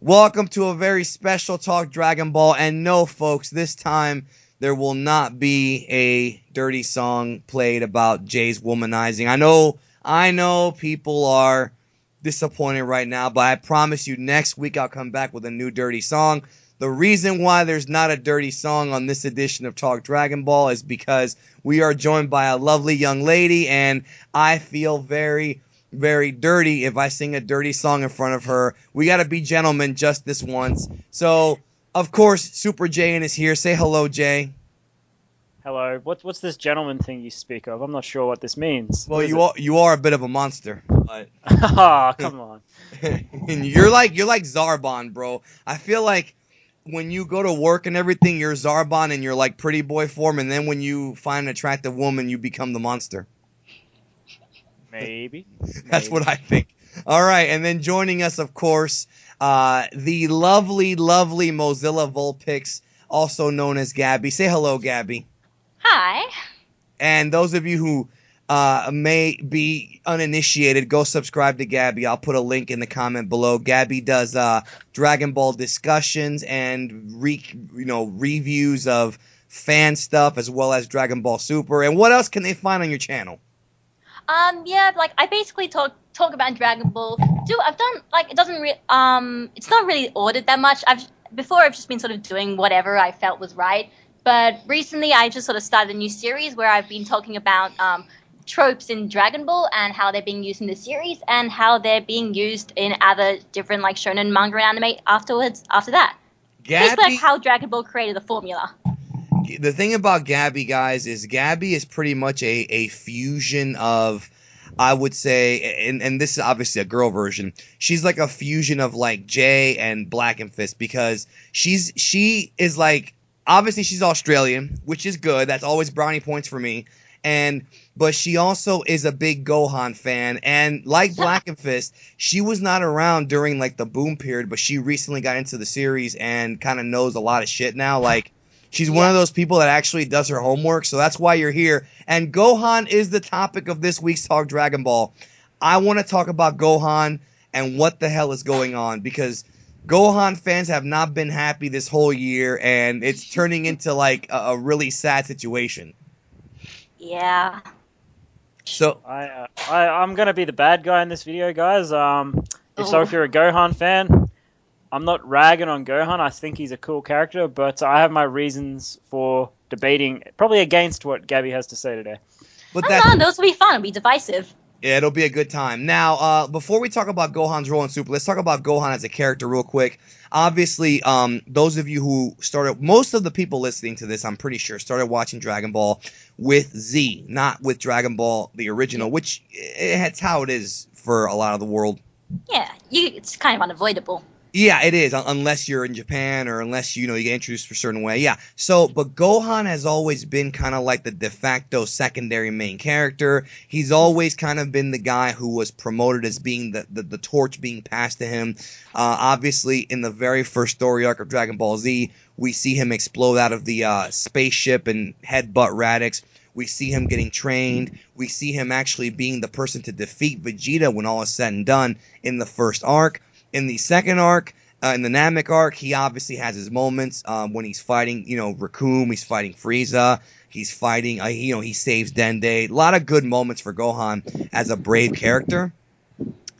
Welcome to a very special Talk Dragon Ball. And no, folks, this time there will not be a dirty song played about Jay's womanizing. I know people are disappointed right now, but I promise you next week I'll come back with a new dirty song. The reason why there's not a dirty song on this edition of Talk Dragon Ball is because we are joined by a lovely young lady, and I feel very, very dirty if I sing a dirty song in front of her. We got to be gentlemen just this once. So, of course, Super Jayain is here. Say hello, Jay. Hello. What's this gentleman thing you speak of? I'm not sure what this means. Well, you are a bit of a monster. But oh, come on. And you're like Zarbon, bro. I feel like when you go to work and everything, you're Zarbon and you're like pretty boy form, and then when you find an attractive woman, you become the monster. Maybe. That's what I think. All right, and then joining us, of course, the lovely, lovely Mozilla Vulpix, also known as Gabby. Say hello, Gabby. Hi. And those of you who may be uninitiated, go subscribe to Gabby. I'll put a link in the comment below. Gabby does Dragon Ball discussions and reviews of fan stuff as well as Dragon Ball Super. And what else can they find on your channel? Yeah, like I basically talk about Dragon Ball. I've done like it's not really ordered that much. I've just been sort of doing whatever I felt was right. But recently I just sort of started a new series where I've been talking about tropes in Dragon Ball and how they're being used in the series and how they're being used in other different like shonen manga and anime after that. Gabby, basically like how Dragon Ball created the formula. The thing about Gabby, guys, is Gabby is pretty much a fusion of, I would say, and this is obviously a girl version. She's like a fusion of like Jay and BLACKENFIST, because she is like, obviously she's Australian, which is good. That's always brownie points for me. But she also is a big Gohan fan, and like BLACKENFIST, she was not around during like the boom period, but she recently got into the series and kind of knows a lot of shit now. Like, she's one of those people that actually does her homework, so that's why you're here. And Gohan is the topic of this week's Talk Dragon Ball. I want to talk about Gohan and what the hell is going on, because Gohan fans have not been happy this whole year, and it's turning into like a really sad situation. Yeah. So I'm gonna be the bad guy in this video, guys. If you're a Gohan fan, I'm not ragging on Gohan. I think he's a cool character, but I have my reasons for debating probably against what Gabby has to say today. But those will be fun. It'll be divisive. Yeah, it'll be a good time. Now, before we talk about Gohan's role in Super, let's talk about Gohan as a character real quick. Obviously, those of you who started, most of the people listening to this, I'm pretty sure, started watching Dragon Ball with Z, not with Dragon Ball, the original, which it's how it is for a lot of the world. Yeah, it's kind of unavoidable. Yeah, it is, unless you're in Japan or unless, you get introduced a certain way. Yeah, but Gohan has always been kind of like the de facto secondary main character. He's always kind of been the guy who was promoted as being the torch being passed to him. Obviously, in the very first story arc of Dragon Ball Z, we see him explode out of the spaceship and headbutt Radix. We see him getting trained. We see him actually being the person to defeat Vegeta when all is said and done in the first arc. In the second arc, in the Namek arc, he obviously has his moments when he's fighting, Recoome, he's fighting Frieza, he's fighting, he saves Dende. A lot of good moments for Gohan as a brave character.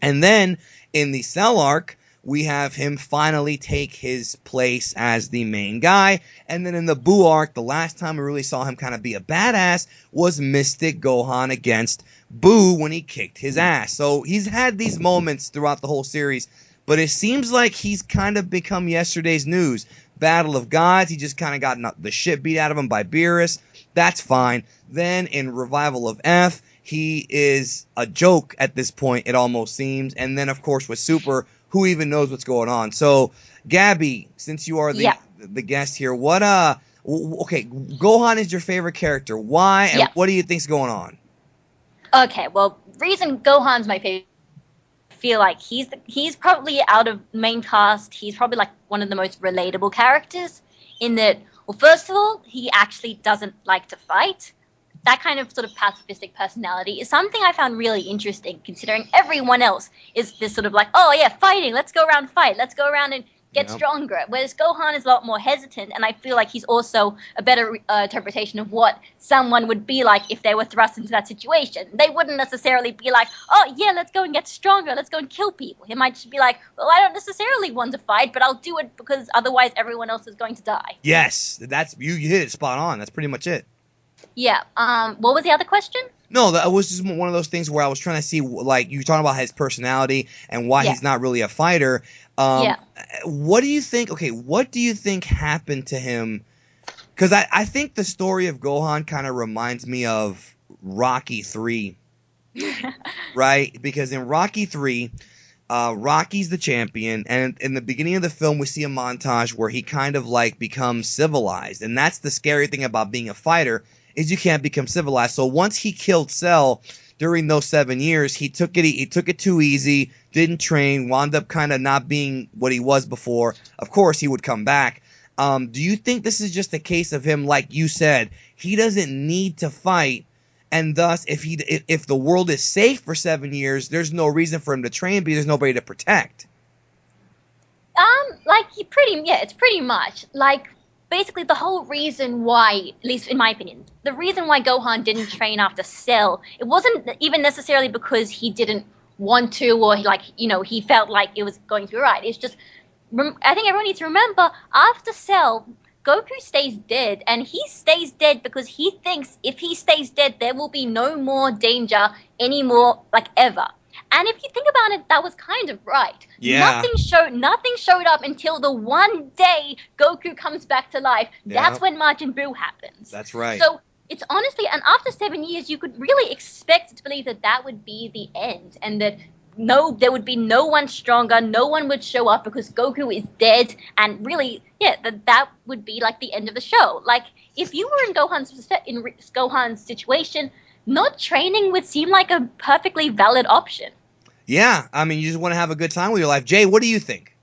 And then in the Cell arc, we have him finally take his place as the main guy. And then in the Buu arc, the last time we really saw him kind of be a badass was Mystic Gohan against Buu when he kicked his ass. So he's had these moments throughout the whole series. But it seems like he's kind of become yesterday's news. Battle of Gods, he just kind of got the shit beat out of him by Beerus. That's fine. Then in Revival of F, he is a joke at this point, it almost seems. And then, of course, with Super, who even knows what's going on? So, Gabby, since you are the guest here, okay, Gohan is your favorite character. Why, and what do you think's going on? Okay, well, reason Gohan's my favorite, feel like he's probably out of main cast, he's probably like one of the most relatable characters in that, well, first of all, he actually doesn't like to fight. That kind of sort of pacifistic personality is something I found really interesting, considering everyone else is this sort of like, oh yeah, fighting, let's go around and fight, let's go around and get stronger. Whereas Gohan is a lot more hesitant, and I feel like he's also a better interpretation of what someone would be like if they were thrust into that situation. They wouldn't necessarily be like, oh yeah, let's go and get stronger, let's go and kill people. He might just be like, well, I don't necessarily want to fight, but I'll do it because otherwise everyone else is going to die. Yes, that's you hit it spot on. That's pretty much it. Yeah. What was the other question? No, that was just one of those things where I was trying to see, like, you were talking about his personality and why he's not really a fighter. What do you think? Okay, what do you think happened to him? Because I think the story of Gohan kind of reminds me of Rocky 3, right? Because in Rocky 3, Rocky's the champion, and in the beginning of the film, we see a montage where he kind of like becomes civilized, and that's the scary thing about being a fighter. Is you can't become civilized. So once he killed Cell during those 7 years, he took it too easy, didn't train, wound up kind of not being what he was before. Of course, he would come back. Do you think this is just a case of him, like you said, he doesn't need to fight, and thus if the world is safe for 7 years, there's no reason for him to train because there's nobody to protect? It's pretty much like. Basically, the whole reason why, at least in my opinion, the reason why Gohan didn't train after Cell, it wasn't even necessarily because he didn't want to or he felt like it was going to be right. It's just, I think everyone needs to remember, after Cell, Goku stays dead, and he stays dead because he thinks if he stays dead, there will be no more danger anymore, ever. And if you think about it, that was kind of right. Yeah. Nothing showed up until the one day Goku comes back to life. Yeah. That's when Majin Buu happens. That's right. So it's honestly, and after 7 years, you could really expect to believe that that would be the end, and that there would be no one stronger, no one would show up because Goku is dead, and really, that would be like the end of the show. Like if you were in Gohan's situation, not training would seem like a perfectly valid option. Yeah, I mean, you just want to have a good time with your life. Jay, what do you think?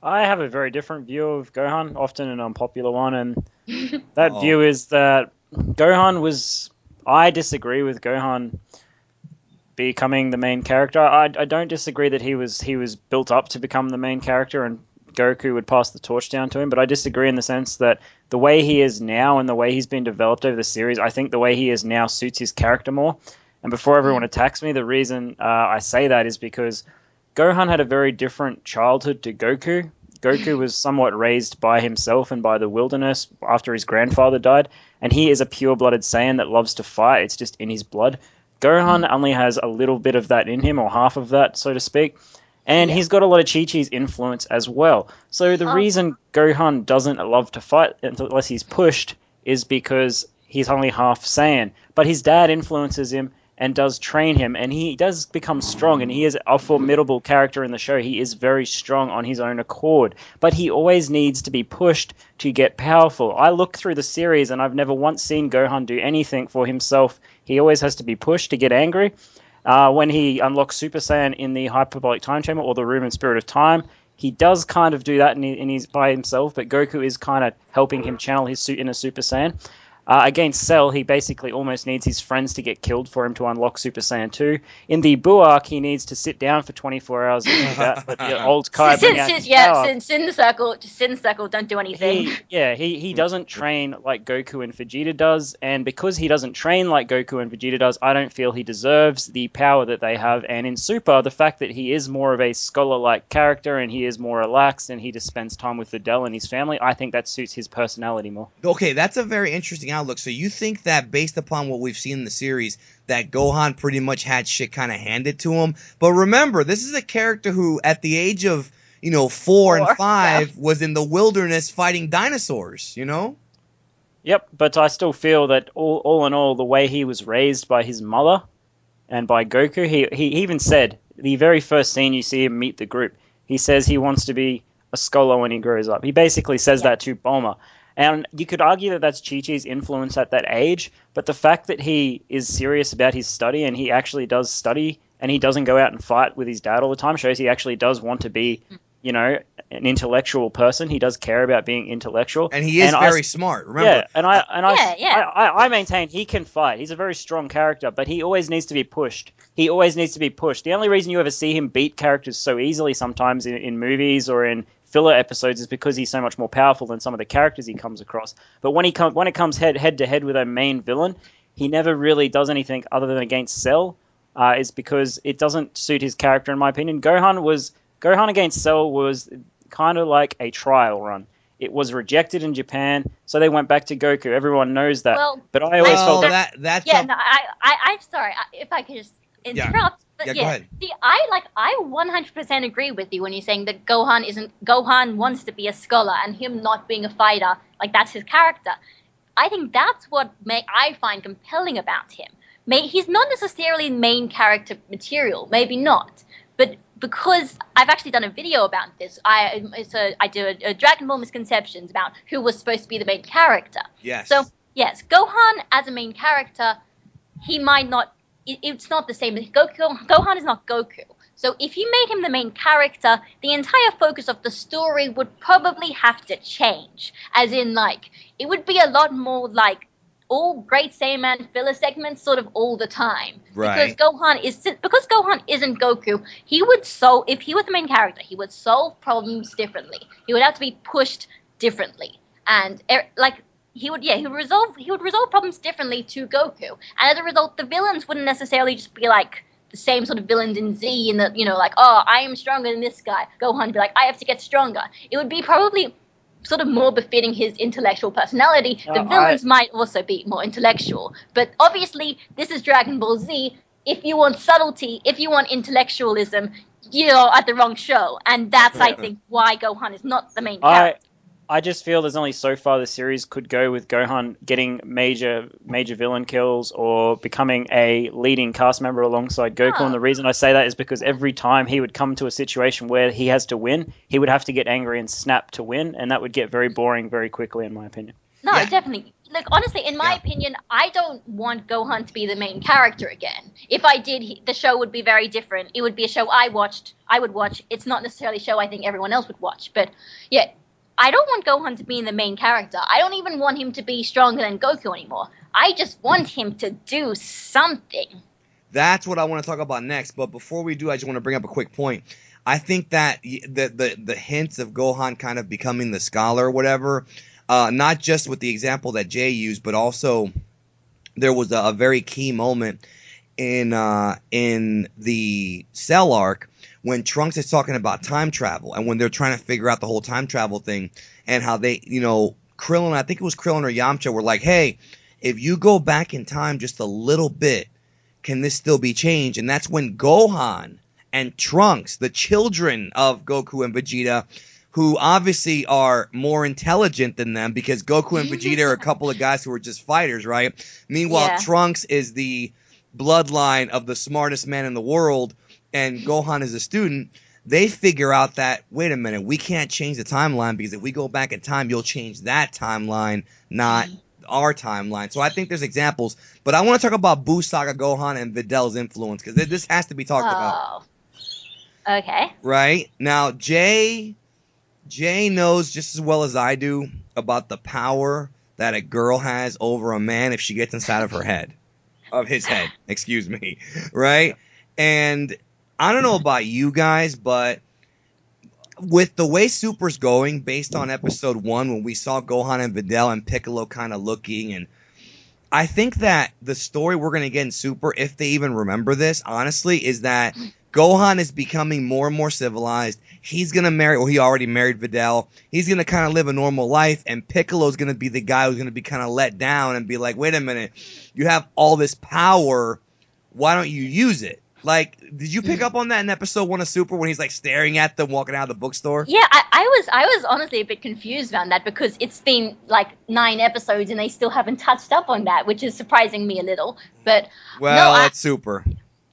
I have a very different view of Gohan, often an unpopular one, and that view is that I disagree with Gohan becoming the main character. I don't disagree that he was built up to become the main character and Goku would pass the torch down to him, but I disagree in the sense that the way he is now and the way he's been developed over the series, I think the way he is now suits his character more. And before everyone attacks me, the reason I say that is because Gohan had a very different childhood to Goku. Goku was somewhat raised by himself and by the wilderness after his grandfather died, and he is a pure-blooded Saiyan that loves to fight. It's just in his blood. Gohan only has a little bit of that in him, or half of that, so to speak. And he's got a lot of Chi-Chi's influence as well. So the reason Gohan doesn't love to fight unless he's pushed is because he's only half Saiyan. But his dad influences him and does train him, and he does become strong, and he is a formidable character in the show. He is very strong on his own accord, but he always needs to be pushed to get powerful. I look through the series, and I've never once seen Gohan do anything for himself. He always has to be pushed to get angry. When he unlocks Super Saiyan in the Hyperbolic Time Chamber or the Room and Spirit of Time, he does kind of do that by himself, but Goku is kind of helping him channel his inner Super Saiyan. Against Cell, he basically almost needs his friends to get killed for him to unlock Super Saiyan 2. In the Buu arc, he needs to sit down for 24 hours and do that, but the old Kai sit in the circle, just sit in the circle, don't do anything. He doesn't train like Goku and Vegeta does, and because he doesn't train like Goku and Vegeta does, I don't feel he deserves the power that they have. And in Super, the fact that he is more of a scholar-like character and he is more relaxed and he just spends time with Videl and his family, I think that suits his personality more. Okay, that's a very interesting outlook. So you think that based upon what we've seen in the series, that Gohan pretty much had shit kind of handed to him? But remember, this is a character who, at the age of 4 and 5, was in the wilderness fighting dinosaurs. Yep, but I still feel that all in all, the way he was raised by his mother and by Goku, he even said the very first scene you see him meet the group, he says he wants to be a scholar when he grows up. He basically says that to Bulma. And you could argue that that's Chi-Chi's influence at that age, but the fact that he is serious about his study and he actually does study and he doesn't go out and fight with his dad all the time shows he actually does want to be, an intellectual person. He does care about being intellectual. And he is very smart, remember? Yeah, I maintain he can fight. He's a very strong character, but he always needs to be pushed. The only reason you ever see him beat characters so easily sometimes in movies or in filler episodes is because he's so much more powerful than some of the characters he comes across. But when it comes head to head with a main villain, he never really does anything other than against Cell. Is because it doesn't suit his character, in my opinion. Gohan against Cell was kind of like a trial run. It was rejected in Japan, so they went back to Goku. Everyone knows that. Well, but I always felt that's yeah. No, I'm sorry if I could just interrupt. But go ahead. See, I 100% agree with you when you're saying that Gohan wants to be a scholar and him not being a fighter, like that's his character. I think that's what I find compelling about him. He's not necessarily main character material, maybe not, but because I've actually done a video about this, I do a Dragon Ball Misconceptions about who was supposed to be the main character. Yes. So yes, Gohan as a main character, he might not. It's not the same. Gohan is not Goku. So if you made him the main character, the entire focus of the story would probably have to change. As in, like, it would be a lot more like all Great Saiyaman filler segments sort of all the time. Right. Because Gohan isn't Goku, if he was the main character, he would solve problems differently. He would have to be pushed differently. And he would resolve problems differently to Goku. And as a result, the villains wouldn't necessarily just be like the same sort of villains in Z, in that, like, oh, I am stronger than this guy. Gohan would be like, I have to get stronger. It would be probably sort of more befitting his intellectual personality. The villains might also be more intellectual. But obviously, this is Dragon Ball Z. If you want subtlety, if you want intellectualism, you're at the wrong show. And that's, I think, why Gohan is not the main character. I just feel there's only so far the series could go with Gohan getting major villain kills or becoming a leading cast member alongside Goku. And the reason I say that is because every time he would come to a situation where he has to win, he would have to get angry and snap to win, and that would get very boring very quickly, in my opinion. No, definitely. Look, honestly, in my opinion, I don't want Gohan to be the main character again. If I did, the show would be very different. It would be a show I would watch. It's not necessarily a show I think everyone else would watch. But yeah, I don't want Gohan to be the main character. I don't even want him to be stronger than Goku anymore. I just want him to do something. That's what I want to talk about next. But before we do, I just want to bring up a quick point. I think that the hints of Gohan kind of becoming the scholar or whatever, not just with the example that Jay used, but also there was a very key moment in the Cell arc when Trunks is talking about time travel, and when they're trying to figure out the whole time travel thing, and how they, Krillin, I think it was Krillin or Yamcha, were like, hey, if you go back in time just a little bit, can this still be changed? And that's when Gohan and Trunks, the children of Goku and Vegeta, who obviously are more intelligent than them, because Goku and Vegeta are a couple of guys who are just fighters, right? Meanwhile, Trunks is the bloodline of the smartest man in the world, and Gohan is a student. They figure out that, wait a minute, we can't change the timeline, because if we go back in time, you'll change that timeline, not our timeline. So I think there's examples. But I want to talk about Buu Saga Gohan and Videl's influence, because this has to be talked about. Okay. Right? Now, Jay knows just as well as I do about the power that a girl has over a man if she gets inside of her head. Of his head, excuse me. Right? And I don't know about you guys, but with the way Super's going, based on episode 1, when we saw Gohan and Videl and Piccolo kind of looking, and I think that the story we're going to get in Super, if they even remember this, honestly, is that Gohan is becoming more and more civilized. He's going to marry, well, he already married Videl. He's going to kind of live a normal life, and Piccolo's going to be the guy who's going to be kind of let down and be like, wait a minute, you have all this power, why don't you use it? Like, did you pick up on that in episode 1 of Super when he's like staring at them walking out of the bookstore? Yeah, I was honestly a bit confused around that, because it's been like 9 episodes and they still haven't touched up on that, which is surprising me a little. But that's Super.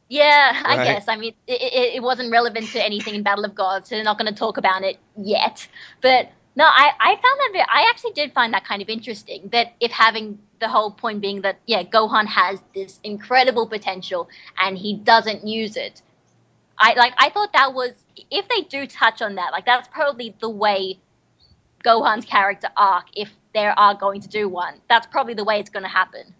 Yeah, I guess. I mean, it wasn't relevant to anything in Battle of Gods, so they're not going to talk about it yet. But no, I actually did find that kind of interesting, that if having the whole point being that, Gohan has this incredible potential and he doesn't use it. I thought that was, if they do touch on that, like, that's probably the way Gohan's character arc, if they are going to do one, that's probably the way it's going to happen.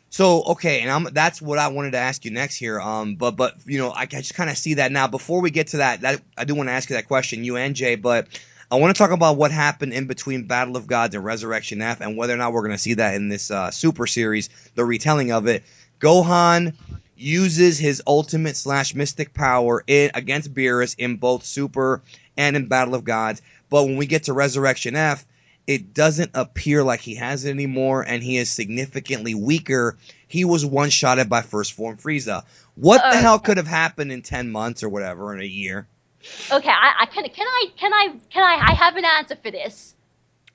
So, okay, and that's what I wanted to ask you next here. But I just kind of see that now. Before we get to that, I do want to ask you that question, you and Jay, but I want to talk about what happened in between Battle of Gods and Resurrection F, and whether or not we're going to see that in this Super Series, the retelling of it. Gohan uses his ultimate / mystic power against Beerus in both Super and in Battle of Gods. But when we get to Resurrection F, it doesn't appear like he has it anymore, and he is significantly weaker. He was one-shotted by First Form Frieza. What the hell could have happened in 10 months or whatever, in a year? Okay, I have an answer for this.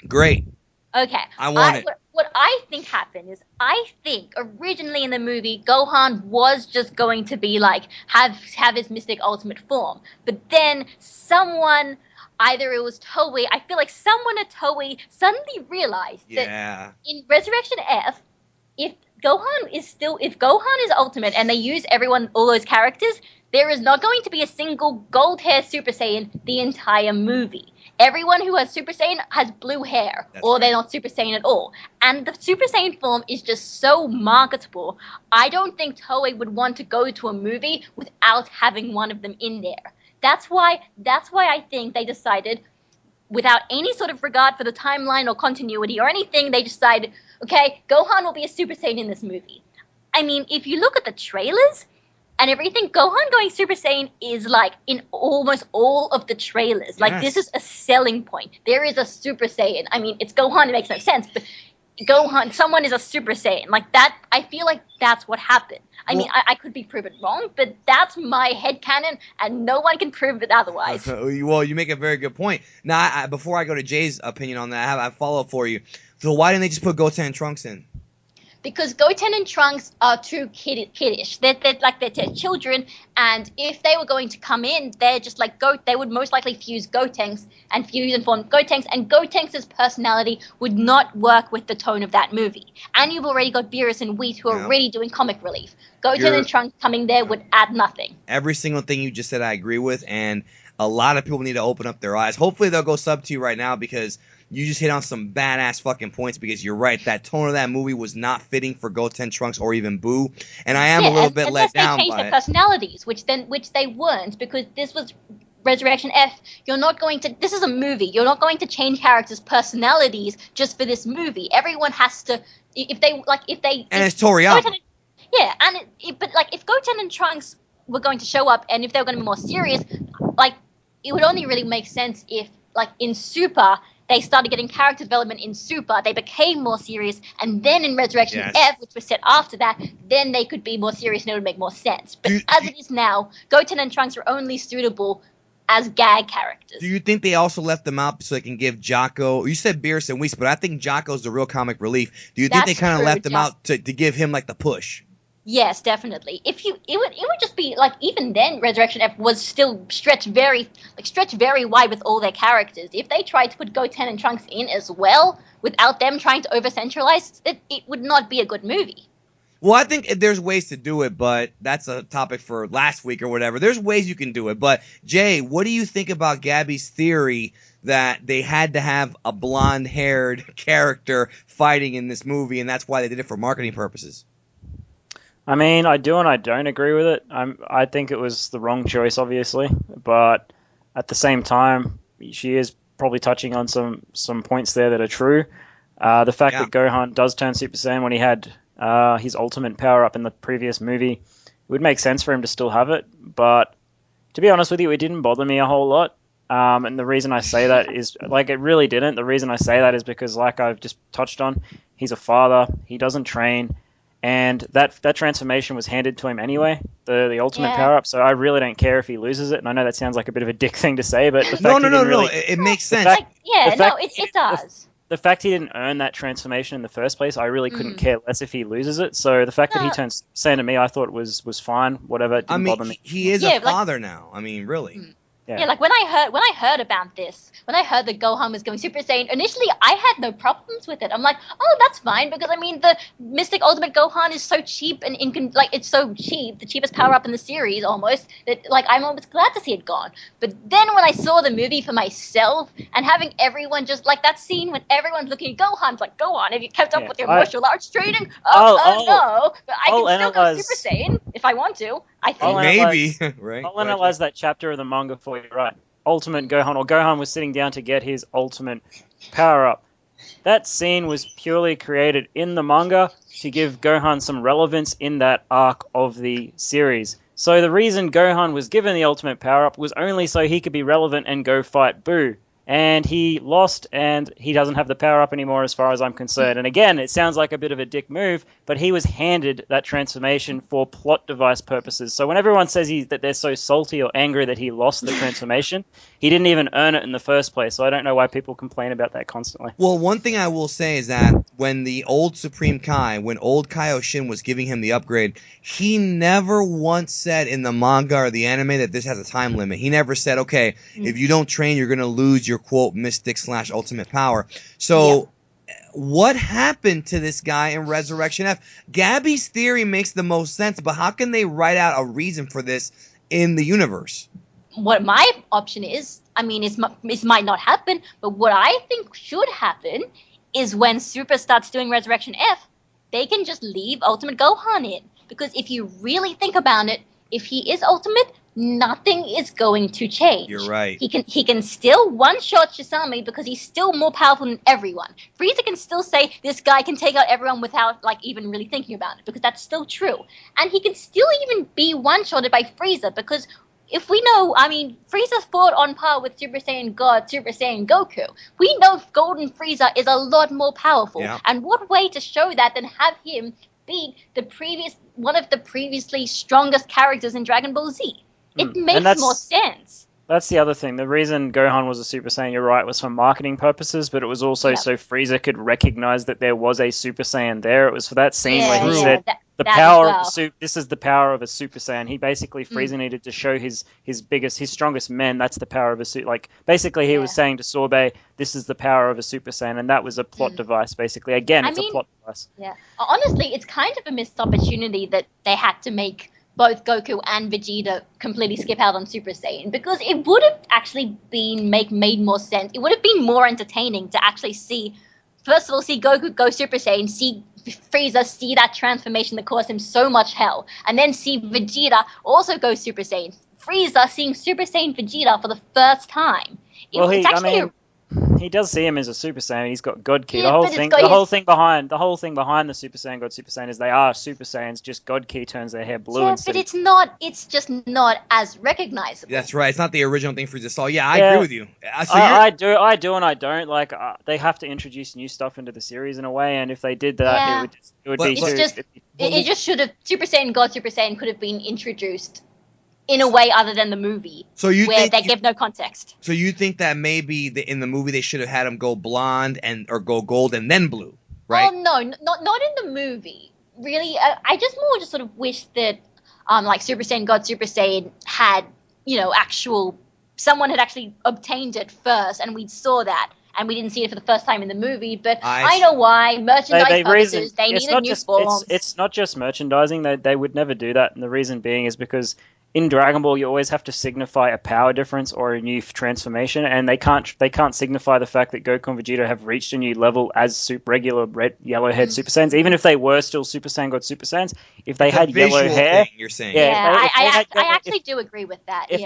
Great. Okay. I want it. What I think happened is, I think originally in the movie, Gohan was just going to be like, have his mystic ultimate form. But then someone, either it was Toei, I feel like someone at Toei suddenly realized that in Resurrection F, if Gohan is ultimate and they use all those characters, there is not going to be a single gold hair Super Saiyan the entire movie. Everyone who has Super Saiyan has blue hair, they're not Super Saiyan at all. And the Super Saiyan form is just so marketable. I don't think Toei would want to go to a movie without having one of them in there. That's why I think they decided, without any sort of regard for the timeline or continuity or anything, they decided, okay, Gohan will be a Super Saiyan in this movie. I mean, if you look at the trailers and everything, Gohan going Super Saiyan is like in almost all of the trailers. Like, this is a selling point. There is a Super Saiyan. I mean, it's Gohan, it makes no sense, but Gohan, someone is a Super Saiyan. Like that, I feel like that's what happened. I mean, I could be proven wrong, but that's my headcanon, and no one can prove it otherwise. Well, you make a very good point. Now, before I go to Jay's opinion on that, I have a follow-up for you. So why didn't they just put Goten and Trunks in? Because Goten and Trunks are too kiddish. They're children, and if they were going to come in, they're just like they would most likely fuse Gotenks and form Gotenks, and Gotenks' personality would not work with the tone of that movie. And you've already got Beerus and Whis who are already doing comic relief. Goten and Trunks coming there would add nothing. Every single thing you just said I agree with, and a lot of people need to open up their eyes. Hopefully they'll go sub to you right now, because you just hit on some badass fucking points, because you're right. That tone of that movie was not fitting for Goten, Trunks, or even Boo. And I am a little bit let down by it. They changed their personalities, which they weren't, because this was Resurrection F. This is a movie. You're not going to change characters' personalities just for this movie. Everyone has to, and it's Toriyama. But if Goten and Trunks were going to show up, and if they were going to be more serious, like, it would only really make sense if, like, in Super, they started getting character development in Super, they became more serious, and then in Resurrection F, which was set after that, then they could be more serious and it would make more sense. But as it is now, Goten and Trunks are only suitable as gag characters. Do you think they also left them out so they can give Jocko, you said Beerus and Whis, but I think Jocko's the real comic relief. Do you think they kind of left them out to give him, like, the push? Yes, definitely. It would just be like, even then Resurrection F was still stretched very wide with all their characters. If they tried to put Goten and Trunks in as well without them trying to over centralize it would not be a good movie. Well, I think there's ways to do it, but that's a topic for last week or whatever. There's ways you can do it. But Jay, what do you think about Gabby's theory that they had to have a blonde-haired character fighting in this movie, and that's why they did it for marketing purposes? I mean, I do and I don't agree with it. I think it was the wrong choice, obviously, but at the same time, she is probably touching on some points there that are true. The fact that Gohan does turn Super Saiyan when he had his ultimate power up in the previous movie, it would make sense for him to still have it, but to be honest with you, it didn't bother me a whole lot. And the reason I say that is, like, it really didn't. The reason I say that is because, like I've just touched on, he's a father, he doesn't train, and that transformation was handed to him anyway, the ultimate power-up, so I really don't care if he loses it, and I know that sounds like a bit of a dick thing to say, but the fact No, it makes sense. It does. The fact he didn't earn that transformation in the first place, I really couldn't care less if he loses it, so the fact that he turns Saiyan to me, I thought was fine, whatever, it didn't bother me. He is a father now, I mean, really. Yeah, like when I heard about this, when I heard that Gohan was going Super Saiyan, initially I had no problems with it. I'm like, oh, that's fine, because I mean the Mystic Ultimate Gohan is so cheap and it's so cheap, the cheapest power up in the series almost, that like I'm almost glad to see it gone. But then when I saw the movie for myself and having everyone just like that scene when everyone's looking at Gohan's like, Gohan, have you kept up with your martial arts training? No, but I can still go Super Saiyan if I want to. I think maybe right. I'll analyze that chapter of the manga for you, right? ultimate Gohan, or Gohan was sitting down to get his ultimate power-up. That scene was purely created in the manga to give Gohan some relevance in that arc of the series. So the reason Gohan was given the ultimate power-up was only so he could be relevant and go fight Boo. And he lost, and he doesn't have the power-up anymore as far as I'm concerned. And again, it sounds like a bit of a dick move, but he was handed that transformation for plot device purposes. So when everyone says that they're so salty or angry that he lost the transformation, he didn't even earn it in the first place. So I don't know why people complain about that constantly. Well, one thing I will say is that when the old Supreme Kai, when old Kaioshin was giving him the upgrade, he never once said in the manga or the anime that this has a time limit. He never said, okay, if you don't train, you're going to lose your quote mystic / ultimate power. So what happened to this guy in Resurrection F? Gabby's theory makes the most sense, but how can they write out a reason for this in the universe? What my option is, I mean, it might not happen, but what I think should happen is when Super starts doing Resurrection F, they can just leave Ultimate Gohan in. Because if you really think about it, if he is Ultimate, nothing is going to change. You're right. He can still one-shot Shisame because he's still more powerful than everyone. Frieza can still say this guy can take out everyone without like even really thinking about it, because that's still true. And he can still even be one-shotted by Frieza, because if we know, I mean, Frieza fought on par with Super Saiyan God, Super Saiyan Goku. We know Golden Frieza is a lot more powerful. Yeah. And what way to show that than have him beat one of the previously strongest characters in Dragon Ball Z? It makes more sense. That's the other thing. The reason Gohan was a Super Saiyan, you're right, was for marketing purposes, but it was also so Frieza could recognize that there was a Super Saiyan there. It was for that scene where he said, this is the power of a Super Saiyan. He basically, Frieza needed to show his strongest men, that's the power of a Super. Like, basically he was saying to Sorbet, this is the power of a Super Saiyan, and that was a plot device, basically. Again, it's a plot device. Yeah. Honestly, it's kind of a missed opportunity that they had to make both Goku and Vegeta completely skip out on Super Saiyan, because it would have actually made more sense. It would have been more entertaining to actually see Goku go Super Saiyan, see Frieza see that transformation that caused him so much hell, and then see Vegeta also go Super Saiyan. Frieza seeing Super Saiyan Vegeta for the first time. He does see him as a Super Saiyan. He's got God Ki. Yeah, the whole thing behind the Super Saiyan God Super Saiyan is they are Super Saiyans. Just God Ki turns their hair blue. Yeah, but it's just not as recognizable. That's right. It's not the original thing Frieza saw. Yeah, I agree with you. I do, and I don't. Like they have to introduce new stuff into the series in a way, and if they did that, it would be. It just should have. Super Saiyan God Super Saiyan could have been introduced in a way other than the movie, where they give no context. So you think that maybe in the movie they should have had him go blonde or go gold and then blue, right? Oh no, not in the movie. Really, I just sort of wish that like Super Saiyan God Super Saiyan had someone had actually obtained it first, and we saw that. And we didn't see it for the first time in the movie, but I know why. Merchandise purposes, they needed new forms. It's not just merchandising. They would never do that, and the reason being is because in Dragon Ball, you always have to signify a power difference or a new transformation, and they can't signify the fact that Goku and Vegeta have reached a new level as regular yellow-haired Super Saiyans, even if they were still Super Saiyan God Super Saiyans. If they had yellow hair, you're saying, I actually do agree with that. If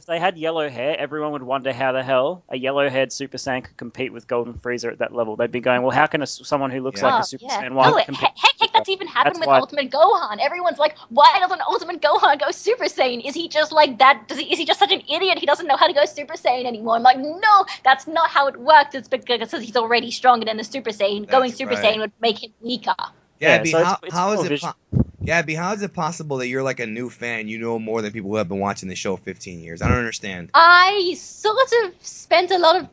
they had yellow hair, everyone would wonder how the hell a yellow-haired Super Saiyan could compete with Golden Frieza at that level. They'd be going, well, how can someone who looks like a Super Saiyan compete? Heck, that's even happened with Ultimate Gohan. Everyone's like, why doesn't Ultimate Gohan go Super Saiyan? Is he just like that? Is he just such an idiot? He doesn't know how to go Super Saiyan anymore. I'm like, no, that's not how it works. It's because he's already stronger than the Super Saiyan. Going Super Saiyan would make him weaker. Gabby, how is it possible that you're like a new fan? You know more than people who have been watching the show 15 years. I don't understand. I sort of spent a lot of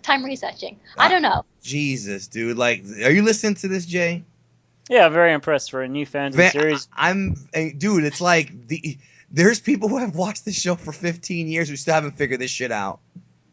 time researching. I don't know. Jesus, dude. Like, are you listening to this, Jay? Yeah, I'm very impressed for a new fan of the series. Dude, it's like there's people who have watched this show for 15 years who still haven't figured this shit out.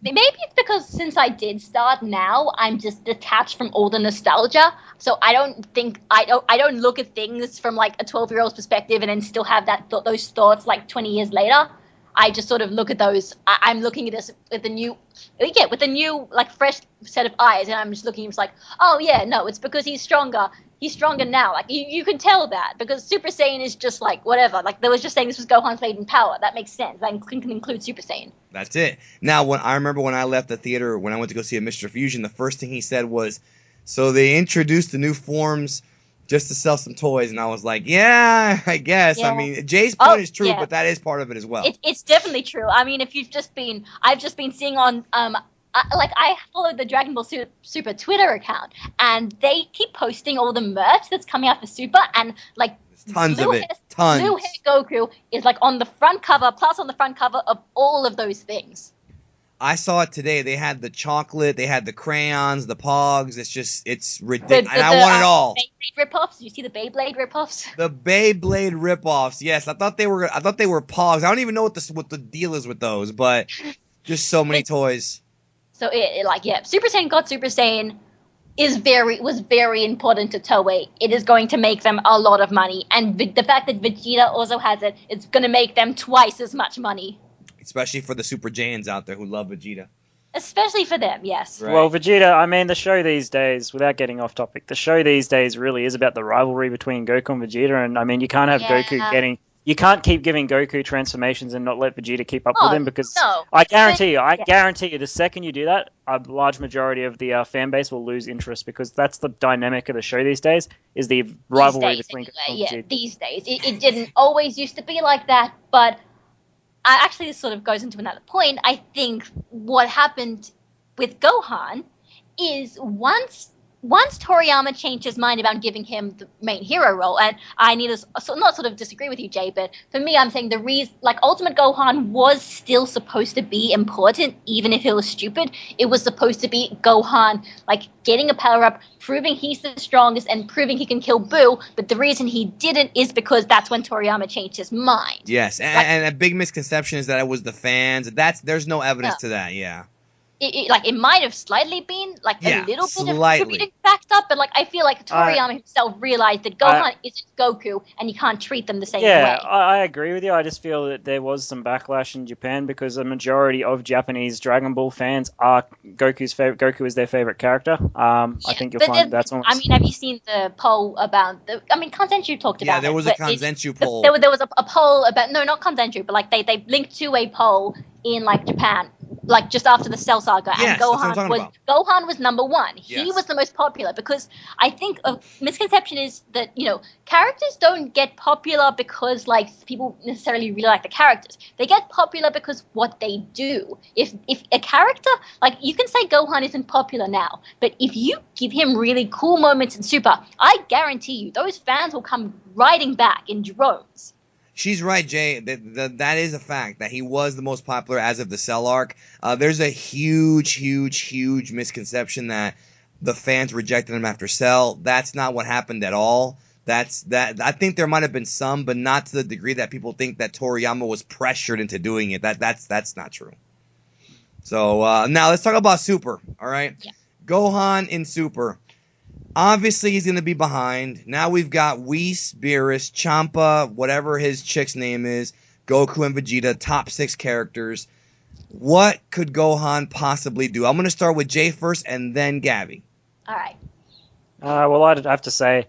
Maybe it's because since I did start now, I'm just detached from all the nostalgia. So I don't look at things from like a 12-year-old's perspective and then still have those thoughts like 20 years later. I just sort of look at those. I'm looking at this with a new like fresh set of eyes, and I'm just looking. It's like, oh yeah, no, it's because he's stronger. he's stronger now. Like you can tell that because Super Saiyan is just like whatever. Like they was just saying this was Gohan's maiden power. That makes sense. That can include Super Saiyan. That's it. Now, when I remember when I left the theater, when I went to go see a Mr. Fusion, the first thing he said was, so they introduced the new forms just to sell some toys, and I was like, yeah, I guess. Yeah. I mean, Jay's point is true, but that is part of it as well. It's definitely true. I mean, if I've just been seeing on I follow the Dragon Ball Super Twitter account, and they keep posting all the merch that's coming out for Super, and like tons of it. Blue Hair Goku is like on the front cover, plus on the front cover of all of those things. I saw it today. They had the chocolate, they had the crayons, the Pogs. It's ridiculous. And I want it all. Beyblade ripoffs. Did you see the Beyblade ripoffs? The Beyblade ripoffs. Yes, I thought they were Pogs. I don't even know what the deal is with those, but just so many toys. So Super Saiyan God Super Saiyan was very important to Toei. It is going to make them a lot of money, and the fact that Vegeta also has it, it's going to make them twice as much money. Especially for the Super Jaiyans out there who love Vegeta. Especially for them, yes. Right. Well, Vegeta, I mean, the show these days, without getting off topic, the show these days really is about the rivalry between Goku and Vegeta, and I mean, you can't have Goku you can't keep giving Goku transformations and not let Vegeta keep up with him, because I guarantee you, the second you do that, a large majority of the fan base will lose interest, because that's the dynamic of the show these days, is the rivalry between Goku and Vegeta. These days. It didn't always used to be like that, but actually this sort of goes into another point. I think what happened with Gohan is once Toriyama changed his mind about giving him the main hero role, and I need to not sort of disagree with you, Jay, but for me, I'm saying the reason, like, Ultimate Gohan was still supposed to be important, even if it was stupid. It was supposed to be Gohan, like, getting a power-up, proving he's the strongest, and proving he can kill Boo, but the reason he didn't is because that's when Toriyama changed his mind. Yes, and a big misconception is that it was the fans. There's no evidence to that, yeah. It might have slightly been like a little bit of contributing backed up, but like I feel like Toriyama himself realized that Gohan isn't Goku, and you can't treat them the same way. Yeah, I agree with you. I just feel that there was some backlash in Japan because the majority of Japanese Dragon Ball fans are Goku's favorite. Goku is their favorite character. I think you'll find that's almost. I mean, have you seen the poll about the? I mean, Kanzenshuu talked about. Yeah, there was a Kanzenshuu poll. There was a poll about not Kanzenshuu, but like they linked to a poll in like Japan, like just after the Cell Saga, and Gohan was number one. He was the most popular, because I think a misconception is that, you know, characters don't get popular because like people necessarily really like the characters. They get popular because what they do. If a character, like, you can say Gohan isn't popular now, but if you give him really cool moments in Super, I guarantee you those fans will come riding back in droves. She's right, Jay. That is a fact, that he was the most popular as of the Cell arc. There's a huge misconception that the fans rejected him after Cell. That's not what happened at all. I think there might have been some, but not to the degree that people think that Toriyama was pressured into doing it. That's not true. So now let's talk about Super. All right, yeah. Gohan in Super. Obviously, he's going to be behind. Now we've got Whis, Beerus, Champa, whatever his chick's name is, Goku and Vegeta, top 6 characters. What could Gohan possibly do? I'm going to start with Jay first and then Gabby. All right. Well, I'd have to say,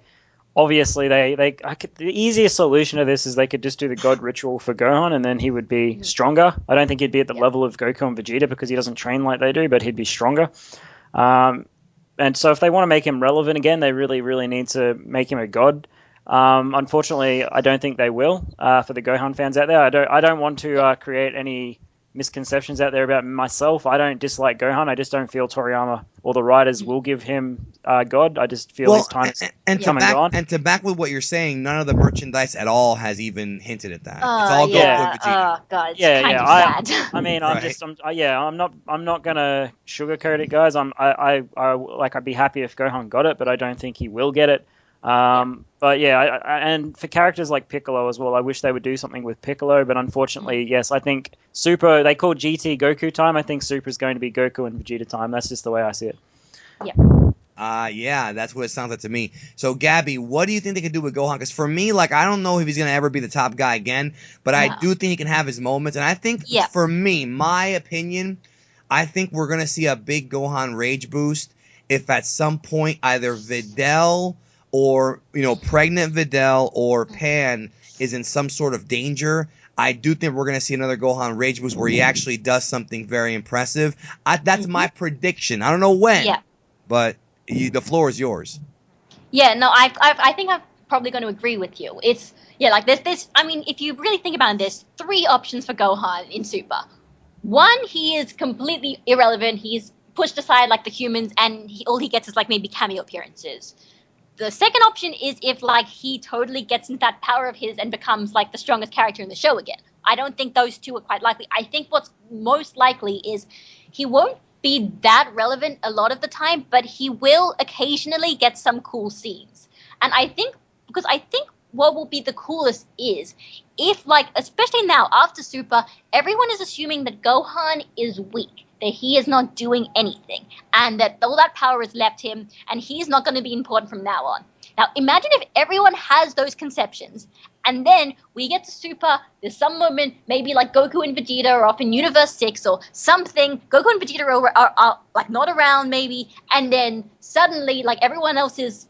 obviously, the easiest solution to this is they could just do the God Ritual for Gohan, and then he would be stronger. I don't think he'd be at the level of Goku and Vegeta because he doesn't train like they do, but he'd be stronger. And so if they want to make him relevant again, they really, really need to make him a god. Unfortunately, I don't think they will. For the Gohan fans out there, I don't want to create any misconceptions out there about myself. I don't dislike Gohan. I just don't feel Toriyama or the writers will give him God. I just feel his time is come and gone. And to back with what you're saying, none of the merchandise at all has even hinted at that. It's all Goku and Vegeta. Oh god, it's kind of sad. I mean, I'm not gonna sugarcoat it, guys. I'd be happy if Gohan got it, but I don't think he will get it. But yeah, and for characters like Piccolo as well, I wish they would do something with Piccolo, but unfortunately, yes, I think Super, they call GT Goku time. I think Super is going to be Goku and Vegeta time. That's just the way I see it. Yeah. Yeah, that's what it sounds like to me. So, Gabby, what do you think they could do with Gohan? Because for me, like, I don't know if he's going to ever be the top guy again, but I do think he can have his moments. And I think, for me, my opinion, I think we're going to see a big Gohan rage boost if at some point either Videl or, pregnant Videl or Pan is in some sort of danger, I do think we're going to see another Gohan Rage Boost where he actually does something very impressive. That's my prediction. I don't know when, but the floor is yours. Yeah, no, I think I'm probably going to agree with you. It's, like this, I mean, if you really think about it, there's 3 options for Gohan in Super. 1, he is completely irrelevant. He's pushed aside like the humans, and all he gets is like maybe cameo appearances. The second option is if like he totally gets into that power of his and becomes like the strongest character in the show again. I don't think those two are quite likely. I think what's most likely is he won't be that relevant a lot of the time, but he will occasionally get some cool scenes. And I think what will be the coolest is if, like, especially now after Super, everyone is assuming that Gohan is weak, that he is not doing anything, and that all that power has left him, and he's not going to be important from now on. Now, imagine if everyone has those conceptions, and then we get to Super, there's some moment, maybe like Goku and Vegeta are off in Universe 6 or something, Goku and Vegeta are like not around maybe, and then suddenly like everyone else is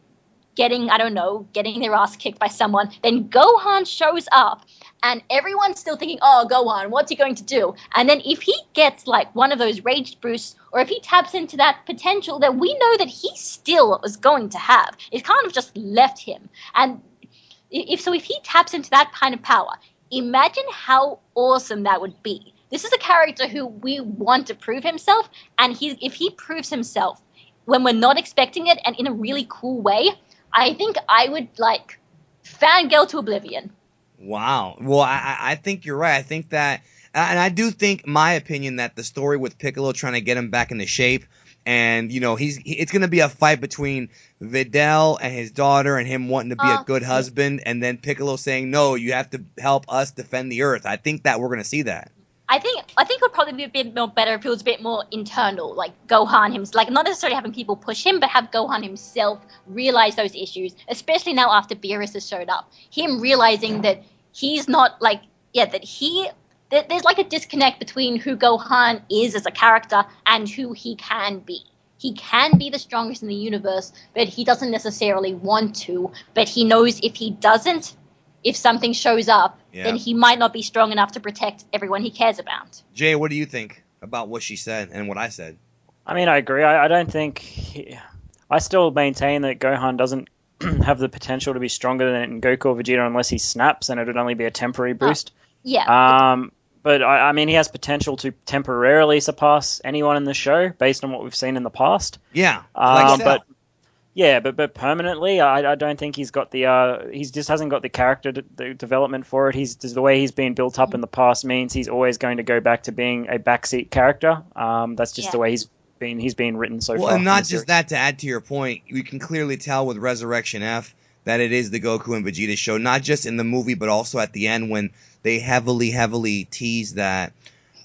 getting their ass kicked by someone, then Gohan shows up, and everyone's still thinking, oh, Gohan, what's he going to do? And then if he gets, like, one of those rage boosts, or if he taps into that potential that we know that he still is going to have, it kind of just left him. And if he taps into that kind of power, imagine how awesome that would be. This is a character who we want to prove himself, and if he proves himself when we're not expecting it and in a really cool way, I think I would, like, fangirl to oblivion. Wow. Well, I think you're right. I think that, and I do think, my opinion, that the story with Piccolo trying to get him back into shape, and, it's going to be a fight between Videl and his daughter and him wanting to be a good husband, and then Piccolo saying, no, you have to help us defend the Earth. I think that we're going to see that. I think it would probably be a bit more better if it was a bit more internal, like Gohan himself, like not necessarily having people push him, but have Gohan himself realize those issues, especially now after Beerus has showed up. Him realizing that he's not like, that there's like a disconnect between who Gohan is as a character and who he can be. He can be the strongest in the universe, but he doesn't necessarily want to, but he knows if he doesn't, if something shows up, then he might not be strong enough to protect everyone he cares about. Jay, what do you think about what she said and what I said? I mean, I agree. I don't think... I still maintain that Gohan doesn't have the potential to be stronger than Goku or Vegeta unless he snaps, and it would only be a temporary boost. But, I mean, he has potential to temporarily surpass anyone in the show based on what we've seen in the past. Yeah. But permanently, I don't think he's got the he just hasn't got the character development for it. The way he's been built up in the past means he's always going to go back to being a backseat character. That's just the way he's been written so far. Well, and not just that, to add to your point, we can clearly tell with Resurrection F that it is the Goku and Vegeta show, not just in the movie, but also at the end when they heavily tease that,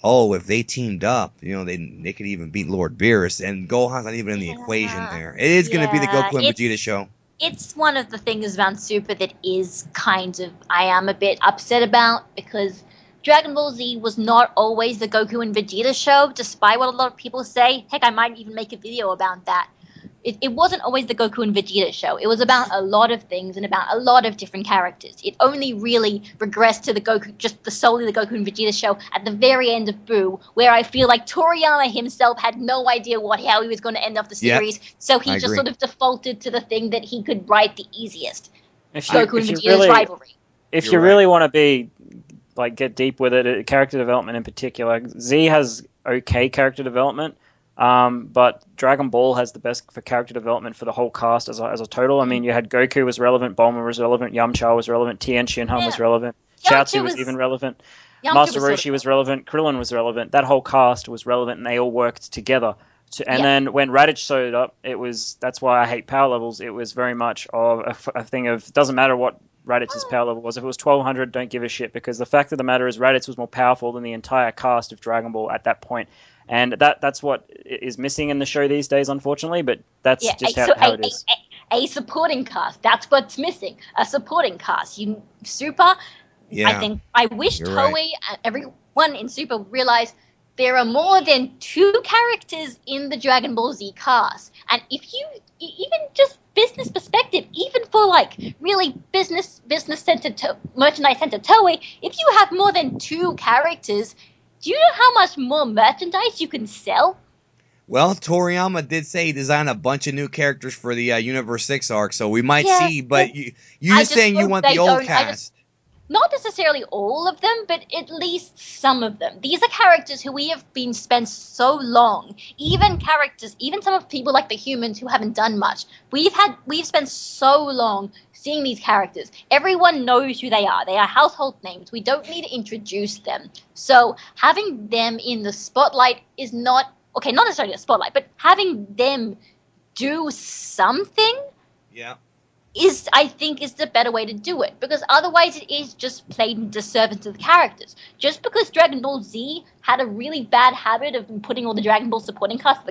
oh, if they teamed up, they could even beat Lord Beerus, and Gohan's not even in the equation there. It is going to be the Goku and Vegeta show. It's one of the things about Super that is kind of, I am a bit upset about, because Dragon Ball Z was not always the Goku and Vegeta show, despite what a lot of people say. Heck, I might even make a video about that. It wasn't always the Goku and Vegeta show. It was about a lot of things and about a lot of different characters. It only really regressed to solely the Goku and Vegeta show at the very end of Buu, where I feel like Toriyama himself had no idea how he was going to end off the series, so he just sort of defaulted to the thing that he could write the easiest. Goku and Vegeta's rivalry. If you really want to be, like, get deep with it, character development in particular, Z has okay character development. But Dragon Ball has the best for character development for the whole cast as a total. I mean, you had Goku was relevant, Bulma was relevant, Yamcha was relevant, Tien Shinhan was relevant, Chaozu was even relevant, Master Roshi was relevant, Krillin was relevant. That whole cast was relevant, and they all worked together. Then when Raditz showed up, that's why I hate power levels. It was very much of a thing of, doesn't matter what Raditz's power level was. If it was 1200, don't give a shit, because the fact of the matter is Raditz was more powerful than the entire cast of Dragon Ball at that point. And that's what is missing in the show these days, unfortunately, but that's just how it is. A supporting cast. That's what's missing. A supporting cast. Super, I wish Toei and everyone in Super realized there are more than 2 characters in the Dragon Ball Z cast. And if you even just business perspective, even for like really business centered, merchandise centered Toei, if you have more than 2 characters, do you know how much more merchandise you can sell? Well, Toriyama did say he designed a bunch of new characters for the Universe 6 arc, so we might see. But you're saying you want the old cast. Not necessarily all of them, but at least some of them. These are characters who we have been spent so long. Even some of people like the humans who haven't done much. We've spent so long seeing these characters. Everyone knows who they are. They are household names. We don't need to introduce them. So having them in the spotlight is not necessarily a spotlight, but having them do something. Yeah. I think is the better way to do it, because otherwise it is just plain disservice to the characters. Just because Dragon Ball Z had a really bad habit of putting all the Dragon Ball supporting cast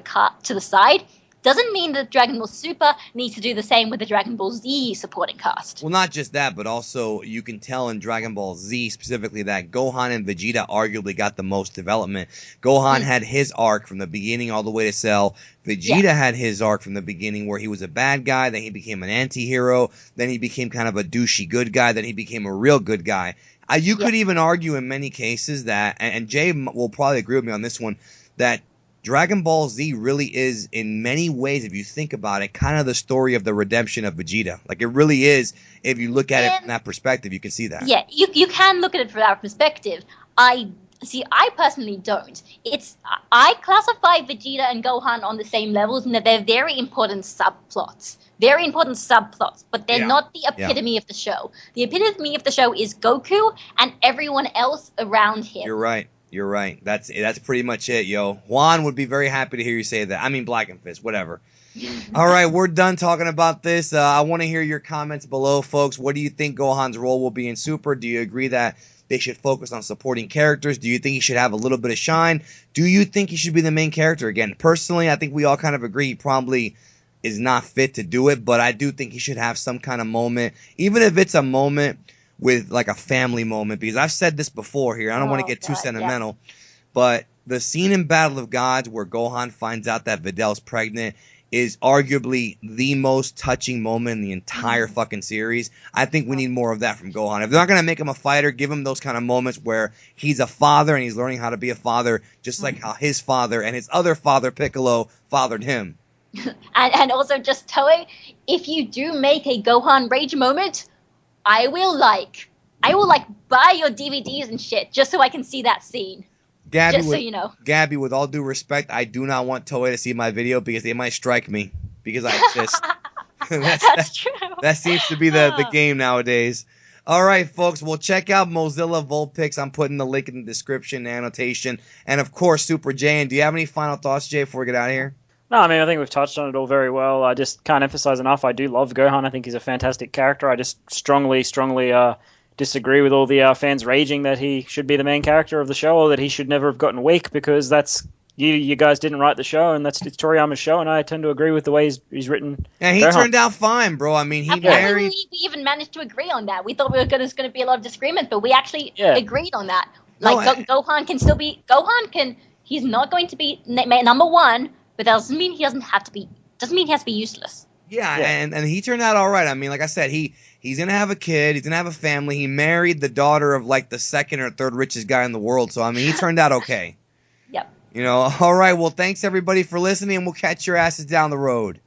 to the side, doesn't mean that Dragon Ball Super needs to do the same with the Dragon Ball Z supporting cast. Well, not just that, but also you can tell in Dragon Ball Z specifically that Gohan and Vegeta arguably got the most development. Gohan had his arc from the beginning all the way to Cell. Vegeta had his arc from the beginning where he was a bad guy, then he became an anti-hero, then he became kind of a douchey good guy, then he became a real good guy. You could even argue in many cases that, and Jay will probably agree with me on this one, that Dragon Ball Z really is, in many ways, if you think about it, kind of the story of the redemption of Vegeta. Like, it really is, if you look at it from that perspective, you can see that. Yeah, you can look at it from that perspective. I personally don't. I classify Vegeta and Gohan on the same levels in that they're very important subplots. But they're not the epitome of the show. The epitome of the show is Goku and everyone else around him. You're right. That's pretty much it, yo. Juan would be very happy to hear you say that. I mean, BLACKENFIST, whatever. All right, we're done talking about this. I want to hear your comments below, folks. What do you think Gohan's role will be in Super? Do you agree that they should focus on supporting characters? Do you think he should have a little bit of shine? Do you think he should be the main character again? Personally, I think we all kind of agree he probably is not fit to do it, but I do think he should have some kind of moment, even if it's a moment with like a family moment, because I've said this before here. I don't want to get too sentimental, but the scene in Battle of Gods where Gohan finds out that Videl's pregnant is arguably the most touching moment in the entire fucking series. I think we need more of that from Gohan. If they're not going to make him a fighter, give him those kind of moments where he's a father and he's learning how to be a father, just like how his father and his other father, Piccolo, fathered him. And also just Toei, if you do make a Gohan rage moment, I will buy your DVDs and shit just so I can see that scene. Gabby, just so you know. Gabby, with all due respect, I do not want Toei to see my video because they might strike me because I exist. That's true. That seems to be the game nowadays. All right, folks. Well, check out Mozilla Vulpix. I'm putting the link in the description, annotation, and of course, Super Jayain. Do you have any final thoughts, Jay, before we get out of here? No, I mean, I think we've touched on it all very well. I just can't emphasize enough. I do love Gohan. I think he's a fantastic character. I just strongly disagree with all the fans raging that he should be the main character of the show or that he should never have gotten weak, because that's you guys didn't write the show, and it's Toriyama's show, and I tend to agree with the way he's written. Yeah, he turned out fine, bro. I mean, he married. We even managed to agree on that. We thought there was going to be a lot of disagreement, but we actually agreed on that. Like, Gohan can still be He's not going to be number one. But that doesn't mean he has to be useless. Yeah, and he turned out all right. I mean, like I said, he's gonna have a kid, he's gonna have a family. He married the daughter of like the second or third richest guy in the world. So I mean, he turned out okay. Yep. You know, all right. Well, thanks everybody for listening, and we'll catch your asses down the road.